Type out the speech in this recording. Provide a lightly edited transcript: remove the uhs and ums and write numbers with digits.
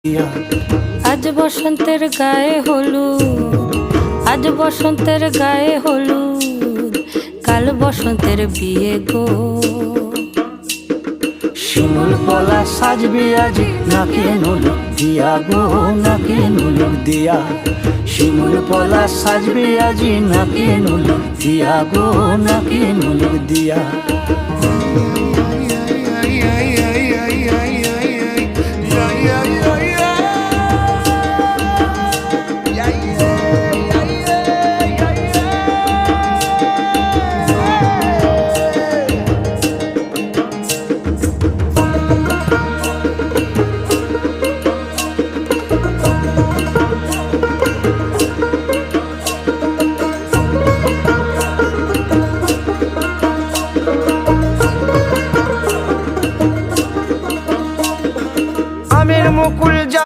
দিয়া। আজ বসন্তের গায়ে হলুদ, আজ বসন্তের গায়ে হলুদ, কাল বসন্তের বিয়ে গো। শিমুল পলা সাজবে আজি নাকে নুলুক দিয়া গো, নাকে নুলুক দিয়া। শিমুল পলা সাজবে আজি নাকে নুলুক দিয়া গো, নাকে নুলুক দিয়া।